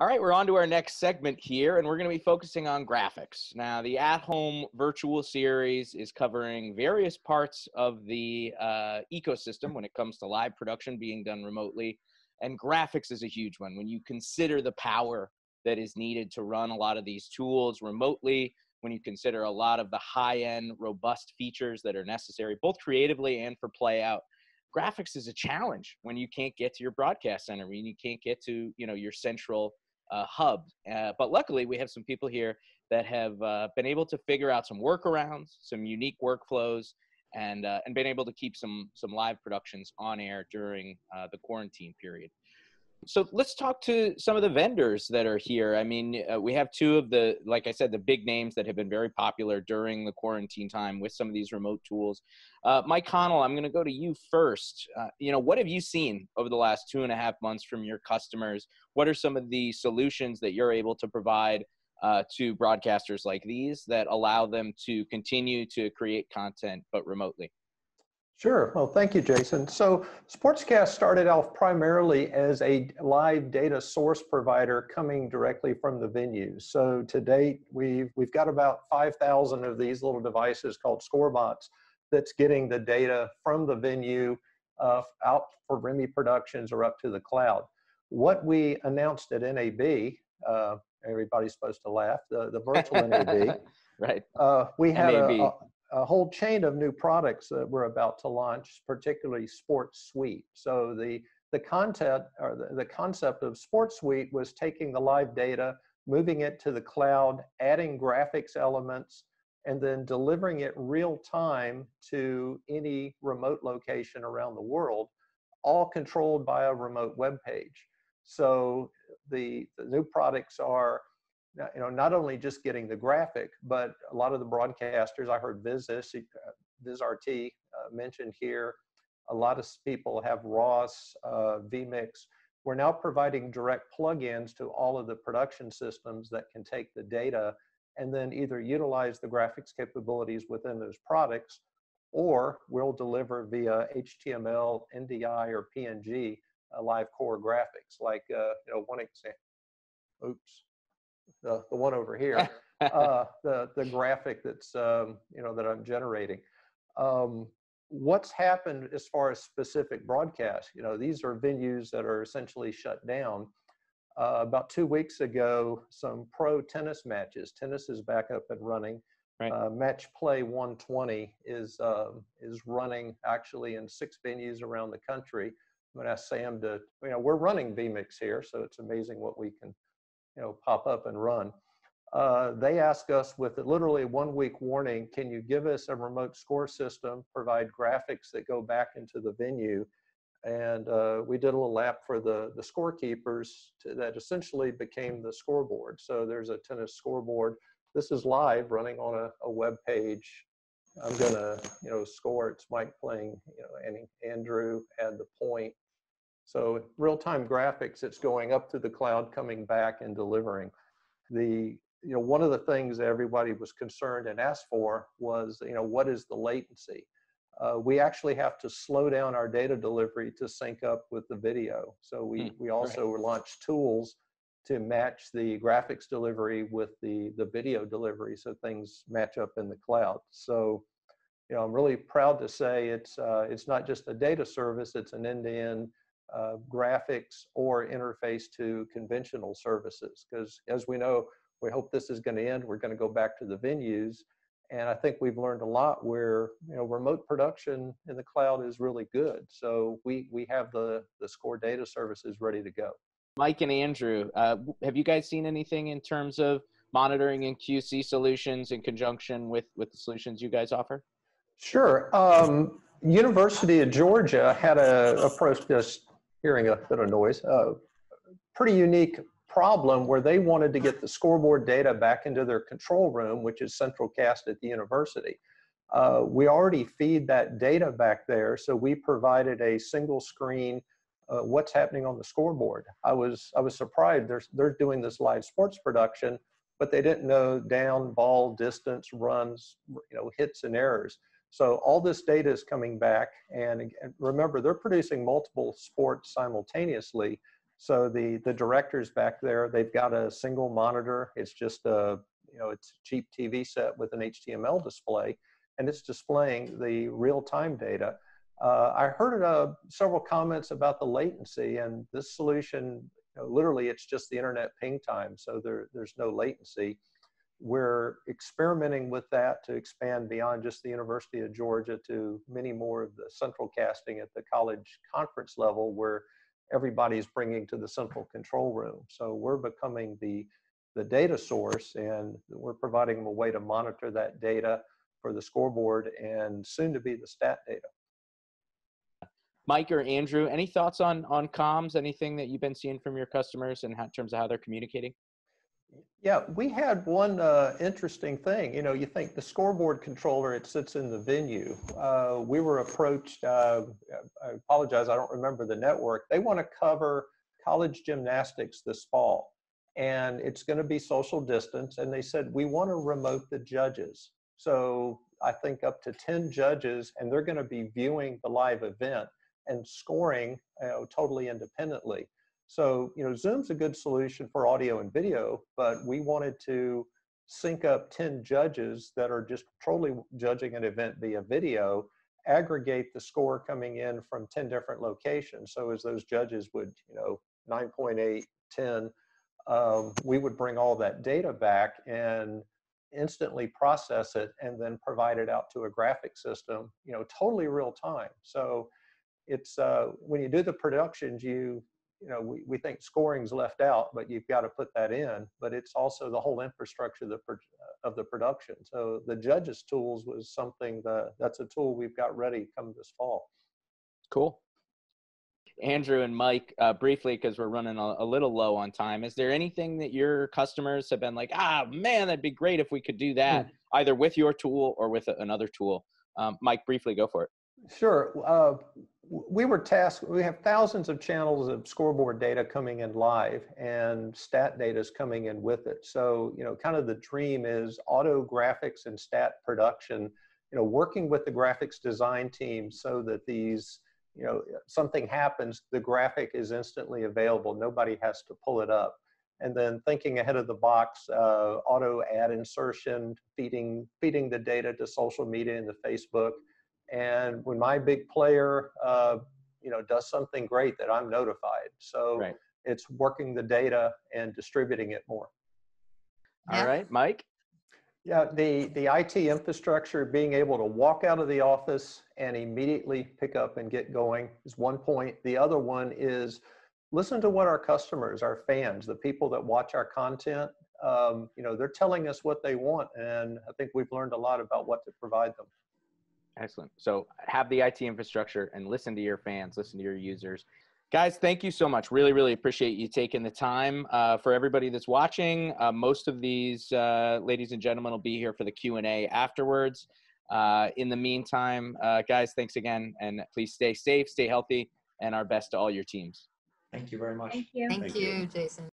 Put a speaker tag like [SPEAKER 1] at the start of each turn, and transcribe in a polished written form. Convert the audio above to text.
[SPEAKER 1] All right, we're on to our next segment here, and we're going to be focusing on graphics. Now, the at-home virtual series is covering various parts of the ecosystem when it comes to live production being done remotely, and graphics is a huge one. When you consider the power that is needed to run a lot of these tools remotely, when you consider a lot of the high-end, robust features that are necessary, both creatively and for play-out, graphics is a challenge when you can't get to your broadcast center, when you can't get to, your central hub. But luckily, we have some people here that have been able to figure out some workarounds, some unique workflows, and been able to keep some live productions on air during the quarantine period. So let's talk to some of the vendors that are here. I mean, we have two of the, like I said, the big names that have been very popular during the quarantine time with some of these remote tools. Mike Connell, I'm going to go to you first. What have you seen over the last 2.5 months from your customers? What are some of the solutions that you're able to provide to broadcasters like these that allow them to continue to create content, but remotely?
[SPEAKER 2] Sure. Well, thank you, Jason. So Sportscast started off primarily as a live data source provider coming directly from the venues. So to date, we've got about 5,000 of these little devices called scorebots that's getting the data from the venue out for REMI productions or up to the cloud. What we announced at NAB, everybody's supposed to laugh, the virtual NAB.
[SPEAKER 1] Right.
[SPEAKER 2] We had a whole chain of new products that we're about to launch, particularly Sports Suite. So the content or the concept of Sports Suite was taking the live data, moving it to the cloud, adding graphics elements, and then delivering it real time to any remote location around the world, all controlled by a remote web page. So the new products are not only just getting the graphic, but a lot of the broadcasters, I heard VizRT mentioned here, a lot of people have Ross, vMix. We're now providing direct plugins to all of the production systems that can take the data and then either utilize the graphics capabilities within those products, or we'll deliver via HTML, NDI, or PNG live core graphics. Like one example. Oops. The one over here, the graphic that's that I'm generating. What's happened as far as specific broadcasts? These are venues that are essentially shut down. About 2 weeks ago, some pro tennis matches. Tennis is back up and running.
[SPEAKER 1] Right.
[SPEAKER 2] Match Play 120 is running actually in 6 venues around the country. I'm going to ask Sam to. We're running vMix here, so it's amazing what we can pop up and run. They ask us with literally 1 week warning, can you give us a remote score system, provide graphics that go back into the venue? And we did a little app for the scorekeepers that essentially became the scoreboard. So there's a tennis scoreboard. This is live running on a web page. I'm gonna score. It's Mike playing, Andrew had the point. So real-time graphics, it's going up to the cloud, coming back and delivering. One of the things that everybody was concerned and asked for was, what is the latency? We actually have to slow down our data delivery to sync up with the video. So we also launched tools to match the graphics delivery with the video delivery, so things match up in the cloud. So, I'm really proud to say it's not just a data service, it's an end-to-end graphics or interface to conventional services, because as we know, we hope this is going to end. We're going to go back to the venues, and I think we've learned a lot where remote production in the cloud is really good. So we have the score data services ready to go.
[SPEAKER 1] Mike and Andrew, have you guys seen anything in terms of monitoring and QC solutions in conjunction with the solutions you guys offer?
[SPEAKER 2] Sure. University of Georgia had approach this. Hearing a bit of noise, pretty unique problem where they wanted to get the scoreboard data back into their control room, which is central cast at the university. We already feed that data back there, so we provided a single screen what's happening on the scoreboard. I was surprised. They're doing this live sports production, but they didn't know down, ball, distance, runs, hits and errors. So all this data is coming back, and remember, they're producing multiple sports simultaneously. So the directors back there, they've got a single monitor. It's just it's a cheap TV set with an HTML display, and it's displaying the real-time data. I heard several comments about the latency, and this solution, literally it's just the internet ping time, so there's no latency. We're experimenting with that to expand beyond just the University of Georgia to many more of the central casting at the college conference level, where everybody's bringing to the central control room. So we're becoming the data source, and we're providing them a way to monitor that data for the scoreboard and soon to be the stat data.
[SPEAKER 1] Mike or Andrew, any thoughts on comms? Anything that you've been seeing from your customers in terms of how they're communicating?
[SPEAKER 2] Yeah, we had one interesting thing. You think the scoreboard controller, it sits in the venue. We were approached, I apologize, I don't remember the network. They want to cover college gymnastics this fall, and it's going to be social distance. And they said, we want to remote the judges. So I think up to 10 judges, and they're going to be viewing the live event and scoring totally independently. So, Zoom's a good solution for audio and video, but we wanted to sync up 10 judges that are just totally judging an event via video, aggregate the score coming in from 10 different locations. So as those judges would, 9.8, 10, we would bring all that data back and instantly process it and then provide it out to a graphic system, totally real time. So it's when you do the productions, we think scoring's left out, but you've got to put that in. But it's also the whole infrastructure of the production. So the judges' tools was something that's a tool we've got ready come this fall.
[SPEAKER 1] Cool. Andrew and Mike, briefly, because we're running a little low on time, is there anything that your customers have been like, man, that'd be great if we could do that, either with your tool or with another tool? Mike, briefly, go for it.
[SPEAKER 2] Sure. We were tasked, we have thousands of channels of scoreboard data coming in live, and stat data is coming in with it. So, kind of the dream is auto graphics and stat production, working with the graphics design team so that these, something happens, the graphic is instantly available. Nobody has to pull it up. And then thinking ahead of the box, auto ad insertion, feeding the data to social media and to Facebook. And when my big player, does something great, that I'm notified. So
[SPEAKER 1] right.
[SPEAKER 2] It's working the data and distributing it more.
[SPEAKER 1] All right, Mike?
[SPEAKER 2] Yeah, the IT infrastructure, being able to walk out of the office and immediately pick up and get going is one point. The other one is listen to what our customers, our fans, the people that watch our content, they're telling us what they want. And I think we've learned a lot about what to provide them.
[SPEAKER 1] Excellent. So have the IT infrastructure and listen to your fans, listen to your users. Guys, thank you so much. Really, really appreciate you taking the time. For everybody that's watching, most of these ladies and gentlemen will be here for the Q&A afterwards. In the meantime, guys, thanks again. And please stay safe, stay healthy, and our best to all your teams.
[SPEAKER 3] Thank you very much.
[SPEAKER 4] Thank you.
[SPEAKER 5] Thank you, Jason.